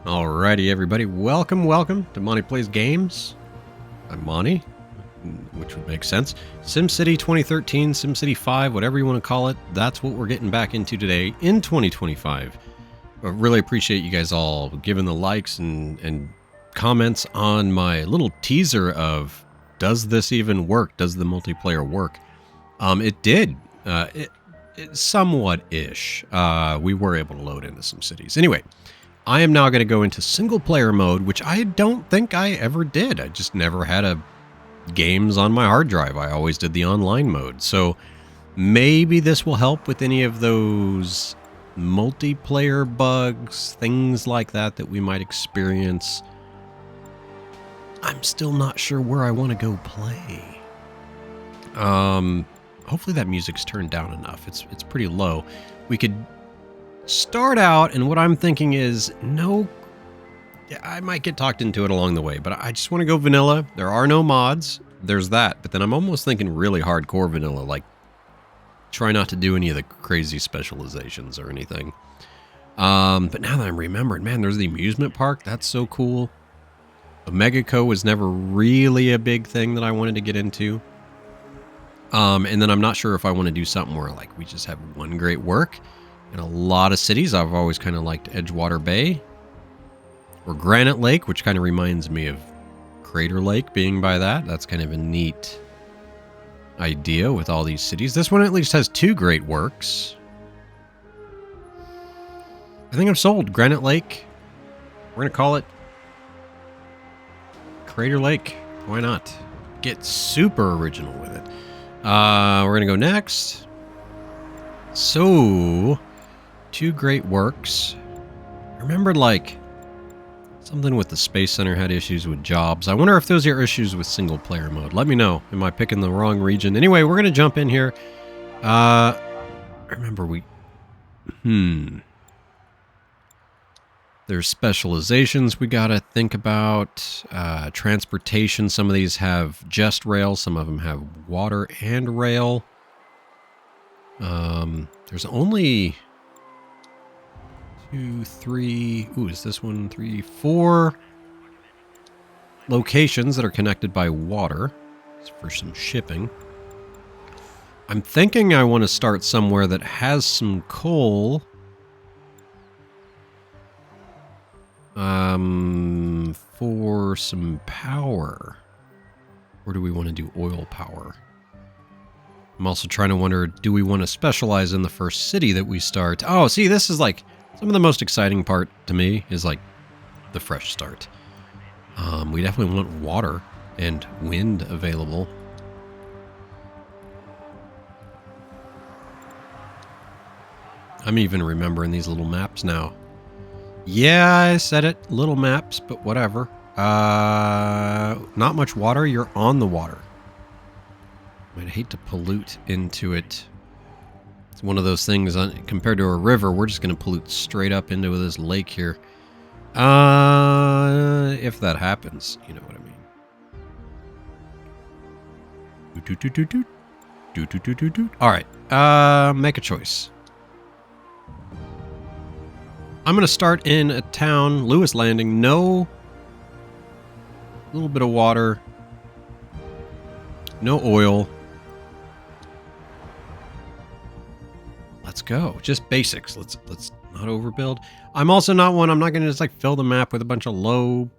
Alrighty, everybody. Welcome to Monte Plays Games. I'm Monte, which would make sense. SimCity 2013, SimCity 5, whatever you want to call it. That's what we're getting back into today in 2025. I really appreciate you guys all giving the likes and comments on my little teaser of, does this even work? Does the multiplayer work? It did. It somewhat-ish. We were able to load into some cities. Anyway, I am now going to go into single-player mode, which I don't think I ever did. I just never had games on my hard drive. I always did the online mode. So maybe this will help with any of those multiplayer bugs, things like that we might experience. I'm still not sure where I want to go play. Hopefully that music's turned down enough. It's pretty low. We could start out, and what I'm thinking is, I might get talked into it along the way, but I just want to go vanilla. There are no mods. There's that. But then I'm almost thinking really hardcore vanilla, like try not to do any of the crazy specializations or anything. But now that I'm remembering, man, there's the amusement park. That's so cool. Omegaco was never really a big thing that I wanted to get into. And then I'm not sure if I want to do something where like we just have one great work. In a lot of cities, I've always kind of liked Edgewater Bay or Granite Lake, which kind of reminds me of Crater Lake being by that. That's kind of a neat idea with all these cities. This one at least has two great works. I think I'm sold. Granite Lake. We're going to call it Crater Lake. Why not? Get super original with it. We're going to go next. So, two great works. I remembered like something with the Space Center had issues with jobs. I wonder if those are issues with single player mode. Let me know. Am I picking the wrong region? Anyway, we're going to jump in here. I remember there's specializations we got to think about. Transportation. Some of these have just rail. Some of them have water and rail. There's only 2, 3, is this one 3, 4 locations that are connected by water for some shipping. I'm thinking I want to start somewhere that has some coal. For some power. Or do we want to do oil power? I'm also trying to wonder, do we want to specialize in the first city that we start? Oh, see, this is like some of the most exciting part to me is like the fresh start. We definitely want water and wind available. I'm even remembering these little maps now. Yeah, I said it. Little maps, but whatever. Not much water. You're on the water. I'd hate to pollute into it. It's one of those things, compared to a river, we're just going to pollute straight up into this lake here. If that happens, you know what I mean. Alright, make a choice. I'm going to start in a town, Lewis Landing. No. A little bit of water. No oil. Let's go. Just basics. Let's not overbuild. I'm also not one. I'm not going to just like fill the map with a bunch of low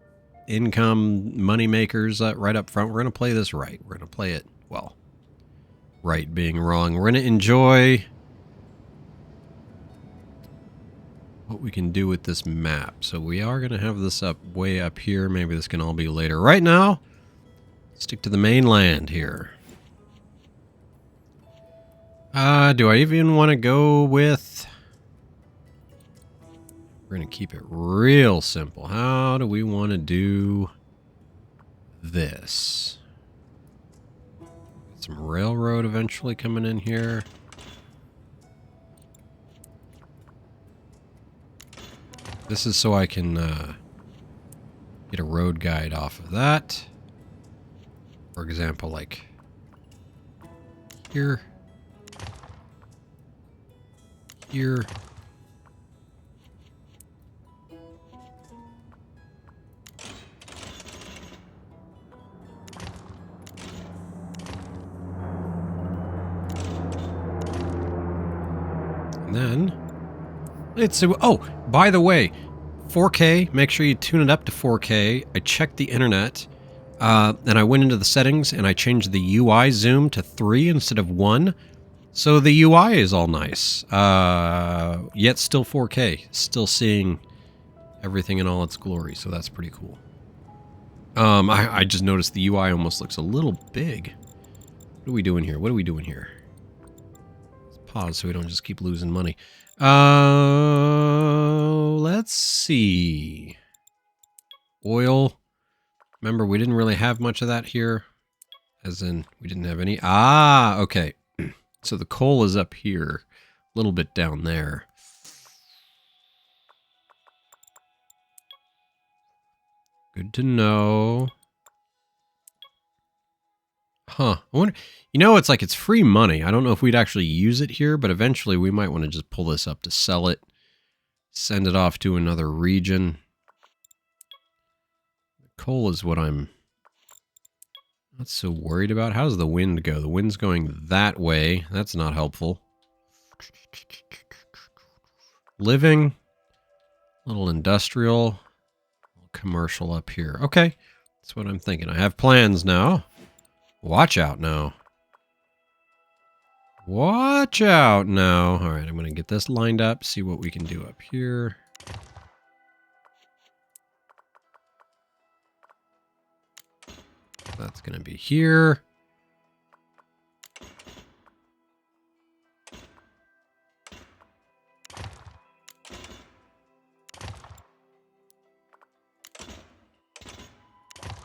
income money makers right up front. We're going to play this right. We're going to play it, well, right being wrong. We're going to enjoy what we can do with this map. So we are going to have this up way up here. Maybe this can all be later. Right now, stick to the mainland here. Do I even want to go with... We're going to keep it real simple. How do we want to do this? Some railroad eventually coming in here. This is so I can get a road guide off of that. For example, like here. Here. And then let's see. Oh, by the way, 4K. Make sure you tune it up to 4K. I checked the internet, and I went into the settings and I changed the UI zoom to 3 instead of 1. So the UI is all nice, yet still 4K. Still seeing everything in all its glory. So that's pretty cool. I just noticed the UI almost looks a little big. What are we doing here? What are we doing here? Let's pause so we don't just keep losing money. Let's see. Oil. Remember, we didn't really have much of that here. As in, we didn't have any. Ah, okay. So the coal is up here. A little bit down there. Good to know. Huh. I wonder, you know, it's like it's free money. I don't know if we'd actually use it here, but eventually we might want to just pull this up to sell it. Send it off to another region. Coal is what I'm not so worried about. How does the wind go? The wind's going that way. That's not helpful. Living. Little industrial. Little commercial up here. Okay. That's what I'm thinking. I have plans now. Watch out now. Watch out now. All right, I'm going to get this lined up, see what we can do up here. That's going to be here.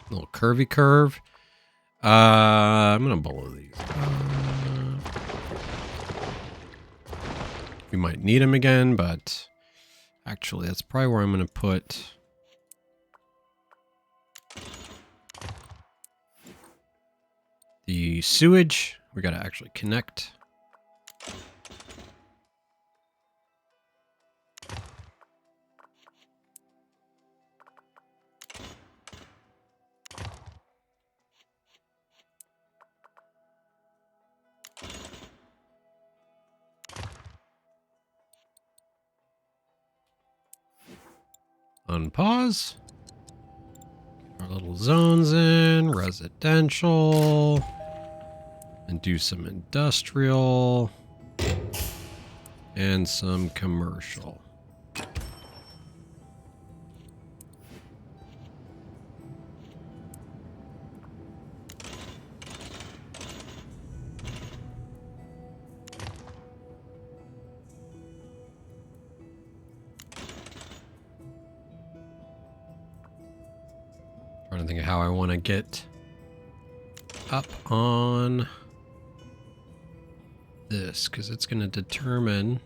Little curvy curve. I'm going to blow these. We might need them again, but actually that's probably where I'm going to put the sewage. We got to actually connect. Unpause. Get our little zones in, residential, and do some industrial and some commercial. Trying to think of how I want to get up on this, because it's going to determine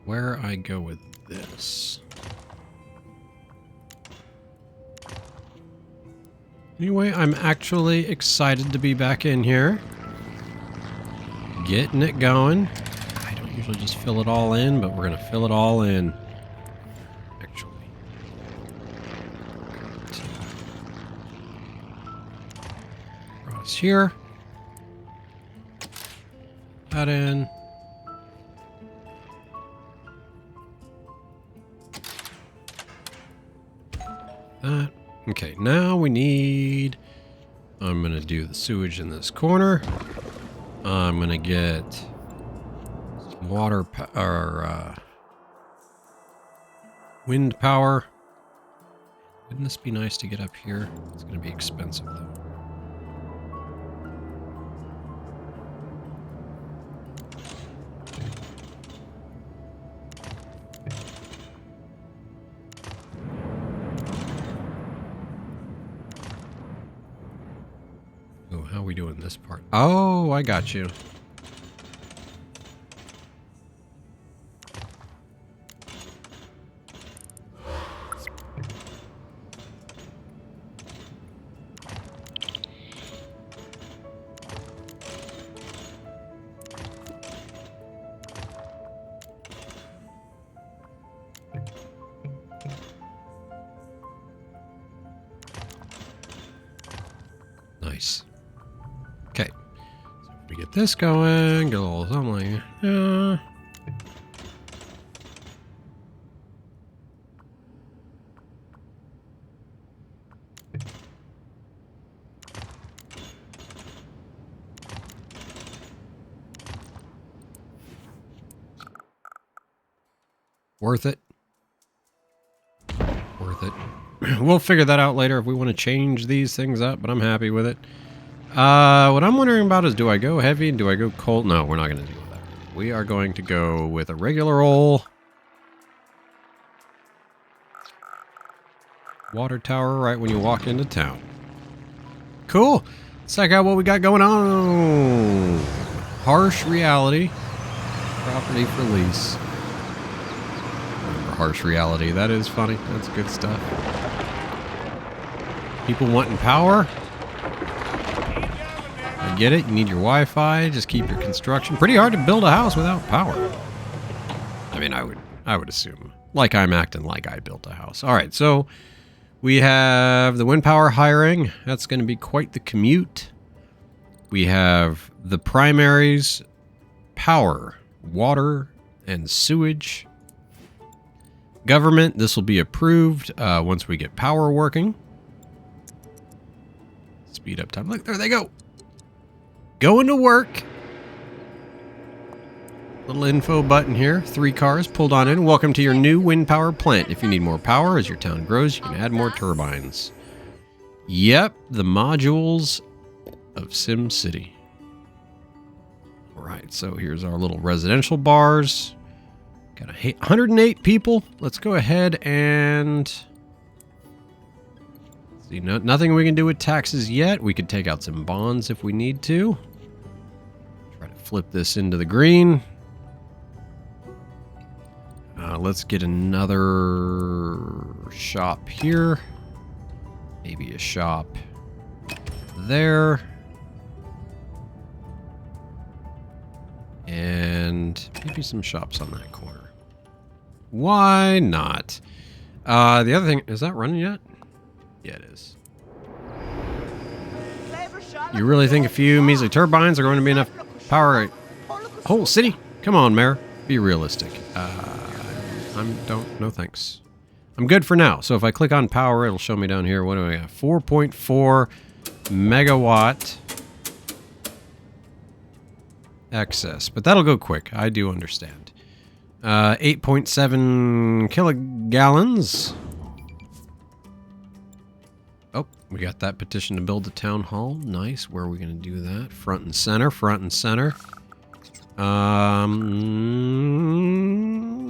where I go with this. Anyway, I'm actually excited to be back in here. Getting it going. I don't usually just fill it all in, but we're going to fill it all in. Actually. Across here. That in. That. Okay, now we need... I'm going to do the sewage in this corner. I'm going to get some water or wind power. Wouldn't this be nice to get up here? It's going to be expensive, though. Oh, how are we doing this part? Oh, I got you. Nice. Okay. So if We get this going, get a little something like, worth it. Worth it. We'll figure that out later if we want to change these things up, but I'm happy with it. What I'm wondering about is, do I go heavy? Do I go cold? No, we're not going to do that. We are going to go with a regular old water tower right when you walk into town. Cool. Let's check out what we got going on. Harsh reality. Property for lease. Remember harsh reality. That is funny. That's good stuff. People wanting power. I get it. You need your Wi-Fi. Just keep your construction. Pretty hard to build a house without power. I mean, I would assume. Like I'm acting like I built a house. All right, so we have the wind power hiring. That's going to be quite the commute. We have the primaries, power, water, and sewage. Government, this will be approved once we get power working. Speed up time. Look, there they go. Going to work. Little info button here. 3 cars pulled on in. Welcome to your new wind power plant. If you need more power as your town grows, you can add more turbines. Yep, the modules of SimCity. All right, so here's our little residential bars. Got 108 people. Let's go ahead and see. Nothing we can do with taxes yet. We could take out some bonds if we need to. Try to flip this into the green. Let's get another shop here. Maybe a shop there. And maybe some shops on that corner. Why not? The other thing, is that running yet? Yeah, it is. You really think a few measly turbines are going to be enough power? Whole city? Come on, Mayor. Be realistic. No thanks. I'm good for now. So if I click on power, it'll show me down here. What do I got? 4.4 megawatt excess. But that'll go quick. I do understand. 8.7 kilogallons. Oh, we got that petition to build the town hall. Nice. Where are we going to do that? Front and center. Front and center.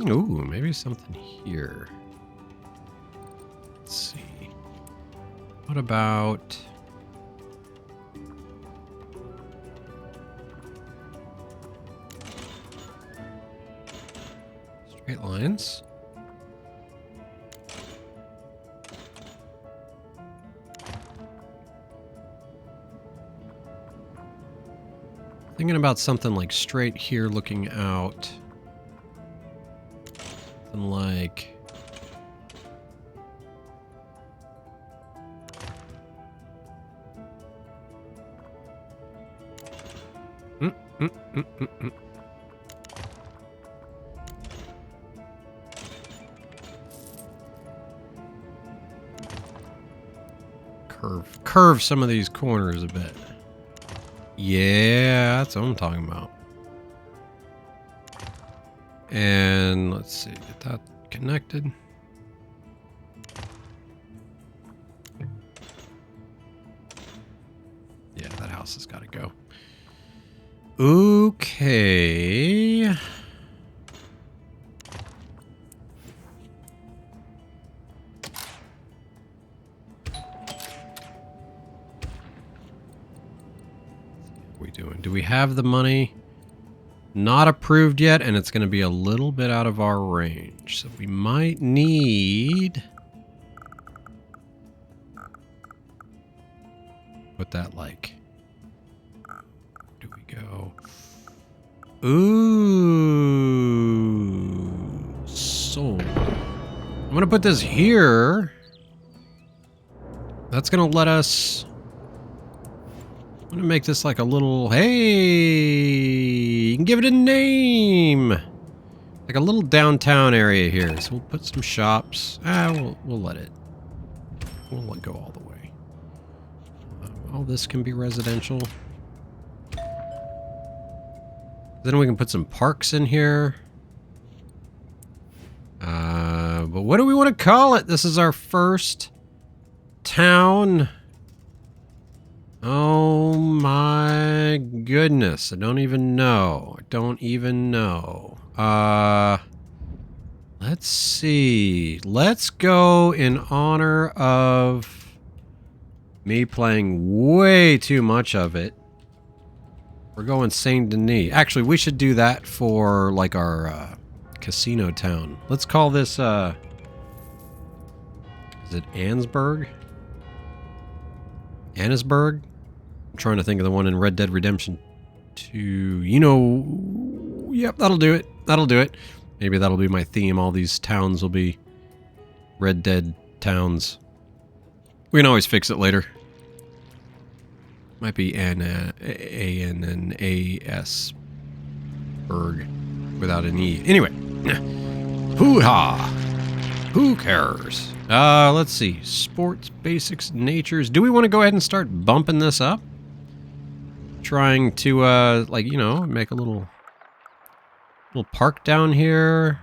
Ooh, maybe something here. Let's see. What about... straight lines? Thinking about something like straight here looking out. Something like... Curve some of these corners a bit. Yeah, that's what I'm talking about. And let's see, get that connected. Yeah, that house has got to go. Okay. Do we have the money? Not approved yet, and it's going to be a little bit out of our range. So we might need... what that like? Do we go? Ooh. Sold. I'm going to put this here. That's going to let us... I'm gonna make this like a little, hey, you can give it a name. Like a little downtown area here. So we'll put some shops. We'll let it. We'll let go all the way. All this can be residential. Then we can put some parks in here. But what do we want to call it? This is our first town. Oh my goodness. I don't even know. Let's see. Let's go in honor of me playing way too much of it. We're going Saint Denis. Actually, we should do that for like our casino town. Let's call this is it Annesburg? Annesburg? I'm trying to think of the one in Red Dead Redemption 2. You know, yep, that'll do it. That'll do it. Maybe that'll be my theme. All these towns will be Red Dead towns. We can always fix it later. Might be A-N-N-A-S Berg without an E. Anyway. Hoo-ha! Who cares? Let's see. Sports, basics, natures. Do we want to go ahead and start bumping this up? Trying to, like, you know, make a little park down here.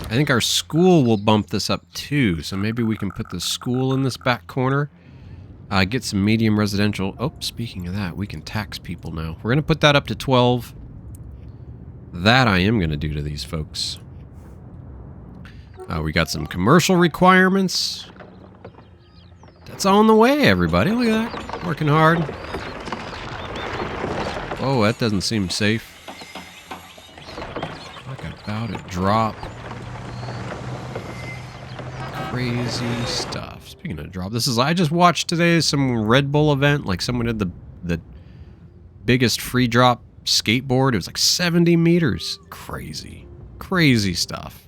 I think our school will bump this up too, so maybe we can put the school in this back corner. Get some medium residential. Oh, speaking of that, we can tax people now. We're going to put that up to 12. That I am going to do to these folks. We got some commercial requirements. That's on the way, everybody. Look at that. Working hard. Oh, that doesn't seem safe. Talk about a drop. Crazy stuff. Speaking of drop, this is, I just watched today some Red Bull event. Like someone did the biggest free drop skateboard. It was like 70 meters. Crazy. Crazy stuff.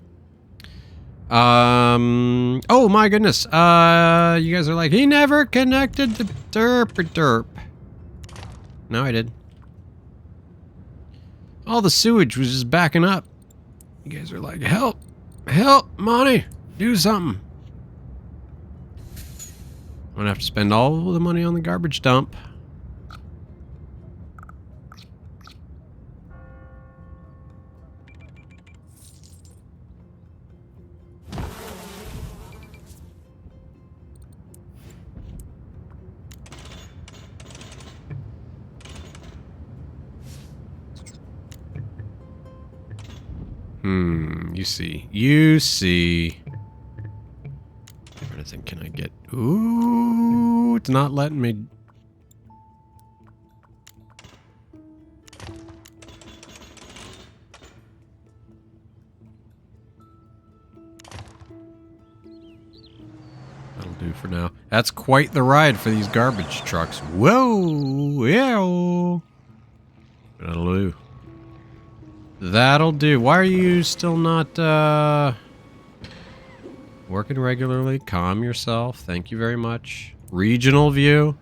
Oh my goodness. You guys are like, he never connected the derp. No, I did. All the sewage was just backing up. You guys are like, help, Monte, do something. I'm gonna have to spend all the money on the garbage dump. You see. I'm trying to think, can I get... Ooh, it's not letting me... That'll do for now. That's quite the ride for these garbage trucks. Whoa! Yeah! That'll do. That'll do. Why are you still not, working regularly? Calm yourself. Thank you very much. Regional view.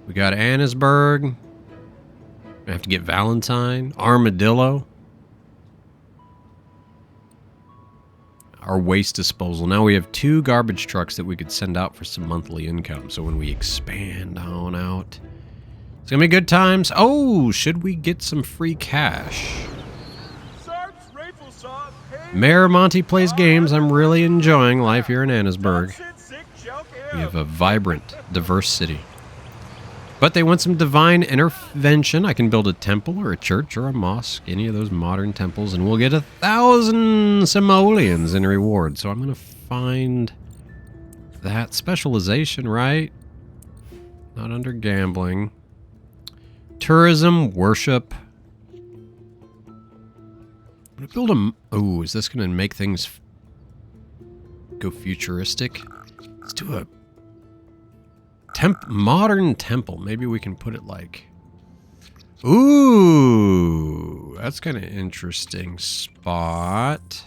We got Annesburg. I have to get Valentine. Armadillo. Our waste disposal. Now we have 2 garbage trucks that we could send out for some monthly income. So when we expand on out, it's gonna be good times. Oh, should we get some free cash? Mayor Monte plays games. I'm really enjoying life here in Annesburg. We have a vibrant, diverse city. But they want some divine intervention. I can build a temple or a church or a mosque, any of those modern temples, and we'll get 1,000 simoleons in reward. So I'm going to find that specialization, right? Not under gambling. Tourism, worship. I'm gonna build a... Oh, is this gonna make things go futuristic? Let's do a modern temple. Maybe we can put it like... Ooh, that's kind of interesting spot.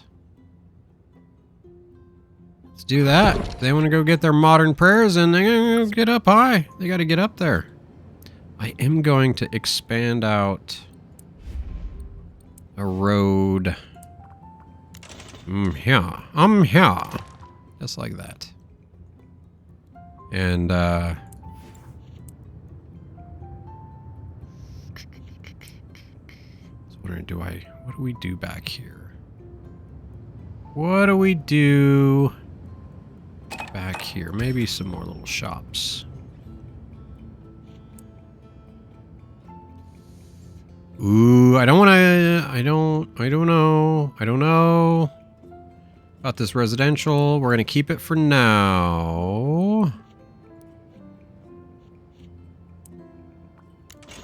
Let's do that. They want to go get their modern prayers and they're going to get up high. They got to get up there. I am going to expand out a road. Here. Here. Just like that. And, what do we do back here? What do we do back here? Maybe some more little shops. Ooh, I don't want to, I don't know about this residential. We're going to keep it for now.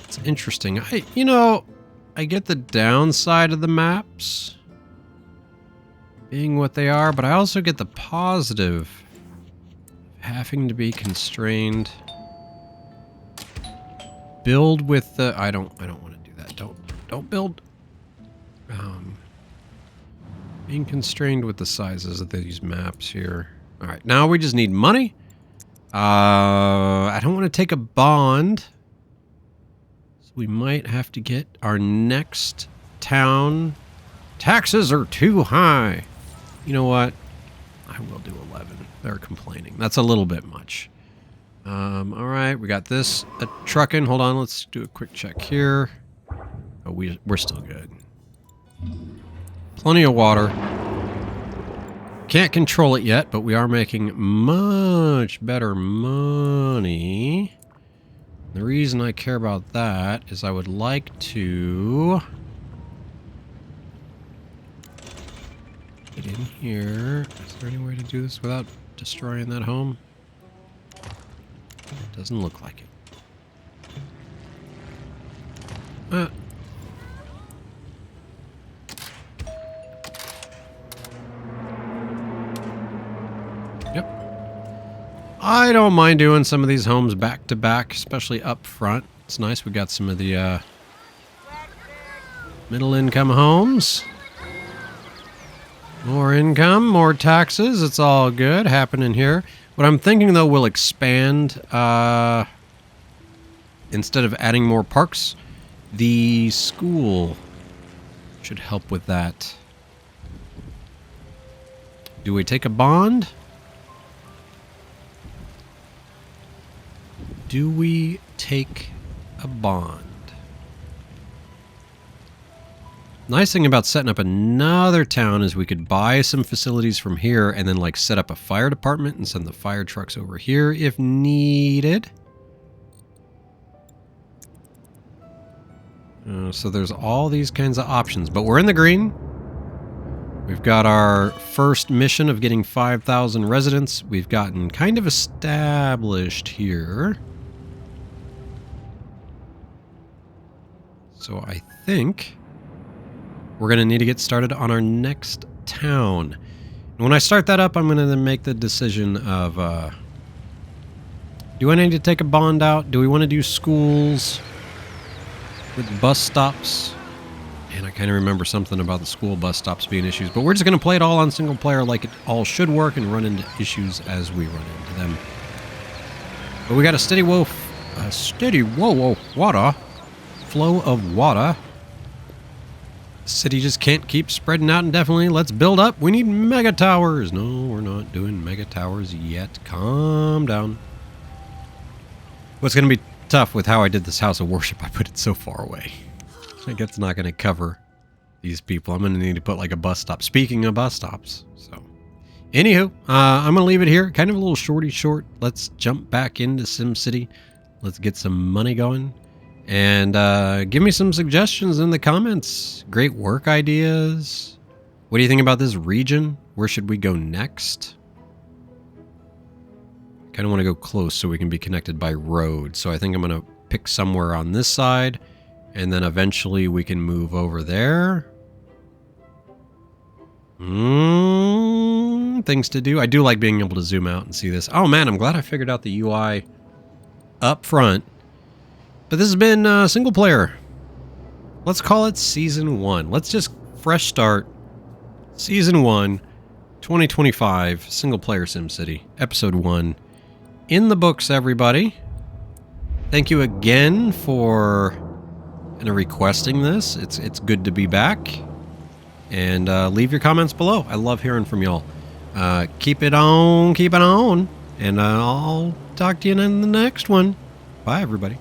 It's interesting. I get the downside of the maps being what they are, but I also get the positive having to be constrained. Build with the, I don't want to do that. Don't build. Being constrained with the sizes of these maps here. All right, now we just need money. I don't want to take a bond. We might have to get our next town. Taxes are too high. You know what? I will do 11. They're complaining. That's a little bit much. All right, we got this trucking. Hold on, let's do a quick check here. Oh, we're still good. Plenty of water. Can't control it yet, but we are making much better money. The reason I care about that is I would like to get in here. Is there any way to do this without destroying that home? It doesn't look like it. Yep. I don't mind doing some of these homes back to back, especially up front. It's nice we got some of the middle income homes. More income, more taxes. It's all good happening here. What I'm thinking though, we'll expand instead of adding more parks. The school should help with that. Do we take a bond? Do we take a bond? Nice thing about setting up another town is we could buy some facilities from here and then like set up a fire department and send the fire trucks over here if needed. So there's all these kinds of options, but we're in the green. We've got our first mission of getting 5,000 residents. We've gotten kind of established here. So I think we're going to need to get started on our next town. And when I start that up, I'm going to then make the decision of, do I need to take a bond out? Do we want to do schools with bus stops? And I kind of remember something about the school bus stops being issues, but we're just going to play it all on single player like it all should work and run into issues as we run into them. But we got a steady flow of water. The city just can't keep spreading out indefinitely. Let's build up. We need mega towers. No, we're not doing mega towers yet. Calm down. What's going to be tough with how I did this house of worship, I put it so far away. I guess it's not going to cover these people. I'm going to need to put like a bus stop. Speaking of bus stops. So, anywho, I'm going to leave it here. Kind of a little short. Let's jump back into SimCity. Let's get some money going. And give me some suggestions in the comments. Great work ideas. What do you think about this region? Where should we go next? Kind of want to go close so we can be connected by road. So I think I'm going to pick somewhere on this side. And then eventually we can move over there. Things to do. I do like being able to zoom out and see this. Oh man, I'm glad I figured out the UI up front. But this has been single player. Let's call it Season 1. Let's just fresh start. Season 1, 2025 single-player SimCity, Episode 1. In the books, everybody. Thank you again for requesting this. It's good to be back. And leave your comments below. I love hearing from y'all. Keep it on. And I'll talk to you in the next one. Bye, everybody.